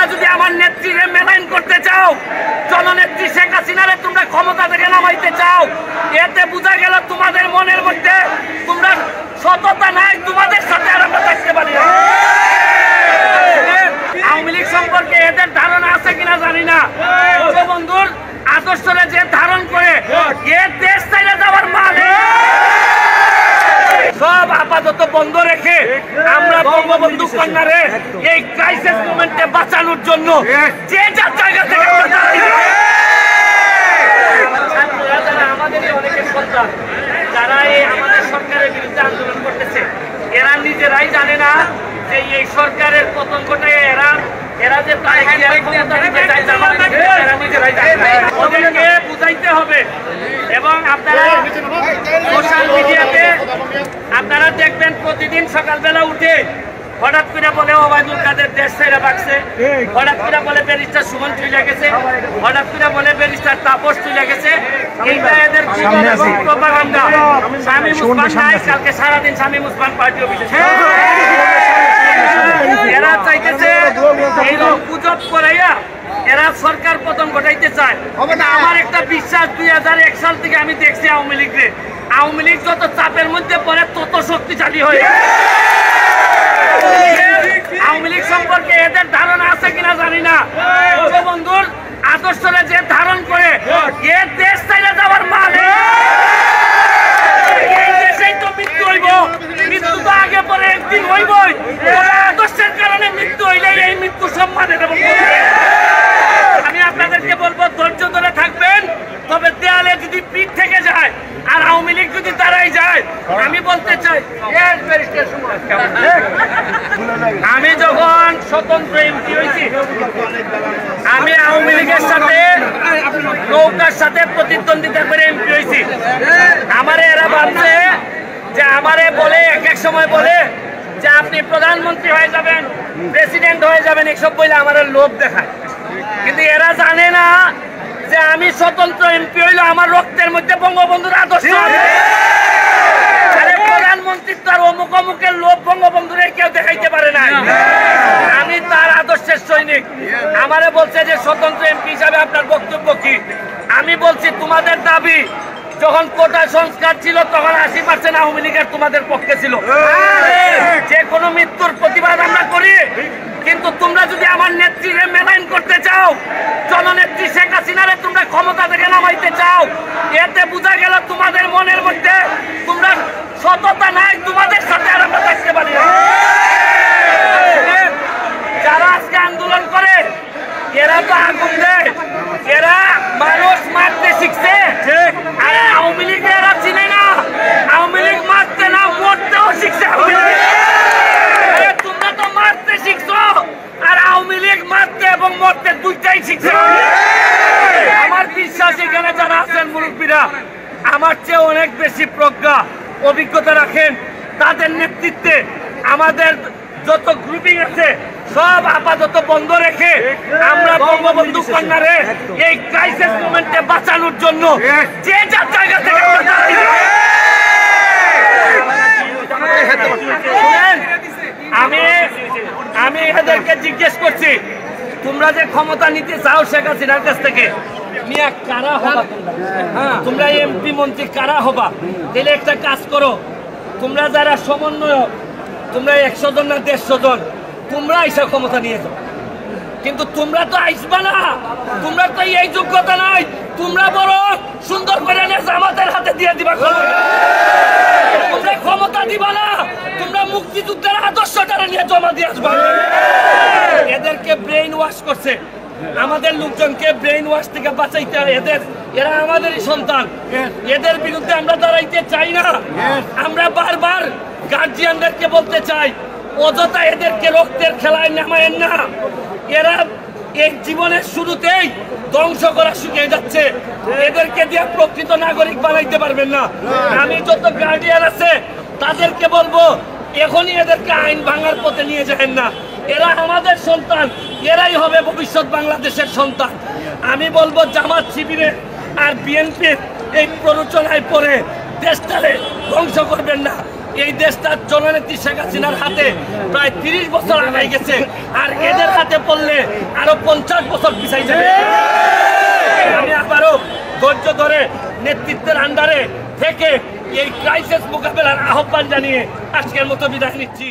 তোমরা যদি আমার নেত্রীকে মেলাইন করতে চাও, জননেত্রী শেখ হাসিনারে তোমরা ক্ষমতা থেকে নামাইতে চাও, এতে বোঝা গেল তোমাদের মনের মধ্যে তোমরা সততা নাই, তোমাদের সাথে আর আমরা থাকতে পারি না। আওয়ামী লীগ সম্পর্কে এদের ধারণা আছে কিনা জানি না, বন্ধুর আদর্শরে যে ধারণ করে এ দেশ চাইলে যাওয়ার মানে সব আপাতত বন্ধ রেখে আমরা বঙ্গবন্ধু কন্যারে এই ক্রাইসিস মোমেন্টে বাঁচানোর জন্য যে যার জায়গা থেকে আমাদেরই অনেকের সন্তান যারা এই আমাদের সরকারের বিরুদ্ধে আন্দোলন করতেছে, এরা নিজেরাই জানে না যে এই সরকারের পতন ঘটায় এরা যে ওদেরকে বুঝাইতে হবে। এবং আপনারা সোশ্যাল মিডিয়াতে আপনারা দেখবেন প্রতিদিন সকালবেলা উঠে হঠাৎ করে বলে ওবায়দুল কাদের দেশ ছেড়ে ভাগছে, হঠাৎ করে বলে ব্যারিস্টার সুমন চলে গেছে, হঠাৎ করে বলে ব্যারিস্টার তাপস চলে গেছে। এইটা এদের প্রপাগান্ডা। শামীম ওসমান নাই, কালকে সারাদিন শামীম ওসমান পার্টি অফিসে। এরা চাইতেছে এইরকম গুজব করাইয়া এরা সরকার পতন ঘটাইতে চায়। আমার একটা বিশ্বাস, 2001 সাল থেকে আমি দেখছি আওয়ামী লীগ যত চাপের মধ্যে পড়ে তত শক্তিশালী হয়ে। আওয়ামী লীগ সম্পর্কে এদের ধারণা আছে কিনা জানি না, বন্ধুর আদর্শরে যে ধারণ করে এ দেশ চাইলে যাওয়ার মানে এই দেশেই তো মৃত্যু হইব, মৃত্যু তো আগে পরে একদিন হইবই। আদর্শের কারণে মৃত্যু হইলে এই মৃত্যু সম্মানে দেব। আমি আপনাদেরকে বলবো ধৈর্য ধরে থাকবেন, তবে দেয়ালে যদি পিঠ থেকে যায় আর আওয়ামী লীগ যদি দাঁড়াই যায়, আমি বলতে চাই আমি যখন স্বতন্ত্র এমপি হয়েছি আমি আওয়ামী লীগের সাথে নৌকার সাথে প্রতিদ্বন্দ্বিতা করে এমপি হয়েছি। আমারে এরা ভাবছে যে আমারে বলে এক সময় বলে যে আপনি প্রধানমন্ত্রী হয়ে যাবেন, প্রেসিডেন্ট হয়ে যাবেন, এসব বলে আমার লোভ দেখায়। কিন্তু এরা জানে না যে আমি স্বতন্ত্র এমপি হইলে আমার রক্তের মধ্যে বঙ্গবন্ধুর আদর্শ আছে। প্রধানমন্ত্রীর তার অমুকের লোভ বঙ্গবন্ধুর কেউ দেখাইতে পারে না। আমি তার আদর্শের সৈনিক। আমারে বলছে যে স্বতন্ত্র এমপি হিসাবে আপনার বক্তব্য কি? আমি বলছি তোমাদের দাবি যখন কোটা সংস্কার ছিল তখন 80% আওয়ামী লীগের তোমাদের পক্ষে ছিল। যে কোনো মৃত্যুর প্রতিবাদ আমরা করি, কিন্তু তোমরা যদি আমার নেত্রীকে মেলাইন করতে চাও, জননেত্রী শেখ হাসিনারে তোমরা ক্ষমতা থেকে নামাইতে চাও, এতে বোঝা গেল তোমাদের মনের মধ্যে তোমরা সততা নাই, তোমাদের সাথে আর আমরা থাকতে পারি না। যারা আজকে আন্দোলন করে এরা তো আগুন দেয়, এরা মানুষ মারতে শিখছে। আরে আওয়ামী লীগ এরা চিনে না, আওয়ামী লীগ মারতে না মরতেও শিখছে। তোমরা তো মারতে শিখছো, আর আওয়ামী লীগ মারতে এবং মরতে দুইটাই শিখছে। আমার বিশ্বাস এখানে যারা আছেন মুরব্বীরা আমার চেয়ে অনেক বেশি প্রজ্ঞা অভিজ্ঞতা রাখেন। তাদের নেতৃত্বে আমাদের যত গ্রুপিং আছে সব আপাতত বন্ধ রেখে আমরা বঙ্গবন্ধু কন্যারে এই ক্রাইসিস মোমেন্টে বাঁচানোর জন্য যে যার জায়গা থেকে আমি এদেরকে জিজ্ঞেস করছি, তোমরা যে ক্ষমতা নিতে চাও শেখ হাসিনার কাছ থেকে, মিয়া কারা হবা? তোমরা এমপি মন্ত্রী কারা হবা? তাহলে একটা কাজ করো, তোমরা যারা সমন্বয়ক, তোমরা 100 জন না 150 জন, তোমরা এসব ক্ষমতা নিয়ে যাও। কিন্তু তোমরা তো আইসবা না, তোমরা তো এই যোগ্যতা নাই। তোমরা বরং সুন্দর করে জামাতের হাতে দিয়ে দিবা ক্ষমতা। তোমরা ক্ষমতা দিবা না, তোমরা মুক্তিযুদ্ধের আদর্শটারে নিয়ে জমা দিয়ে আসবা। এদেরকে ব্রেইন ওয়াশ করছে, আমাদের লোকজনকে ব্রেইন ওয়াশ থেকে বাঁচাইতে হবে। এরা আমাদেরই সন্তান, এদের বিরুদ্ধে আমরা দাঁড়াইতে চাই না। আমরা বারবার গার্জিয়ানদেরকে বলতে চাই, অযথা এদেরকে রক্তের খেলায় নামায়েন না। এরা এই জীবনের শুরুতেই ধ্বংস করা শিখে যাচ্ছে, এদেরকে দিয়ে প্রকৃত নাগরিক বানাইতে পারবেন না। আমি যত গার্ডিয়ান আছে তাদেরকে বলবো এখনই এদেরকে আইন ভাঙার পথে নিয়ে যাবেন না। এরা আমাদের সন্তান, এরাই হবে ভবিষ্যৎ বাংলাদেশের সন্তান। আমি বলবো জামাত শিবিরের আর বিএনপির এই প্ররোচনায় পড়ে দেশটারে ধ্বংস করবেন না। এই দেশটা জননেত্রী শেখ হাসিনার হাতে প্রায় 30 বছর আগাই গেছে, আর এদের হাতে পড়লে আরো 50 বছর পিছাই যাবে। আমি আবারও ধৈর্য ধরে নেতৃত্বের আন্ডারে থেকে এই ক্রাইসিস মোকাবেলার আহ্বান জানিয়ে আজকের মতো বিদায় নিচ্ছি।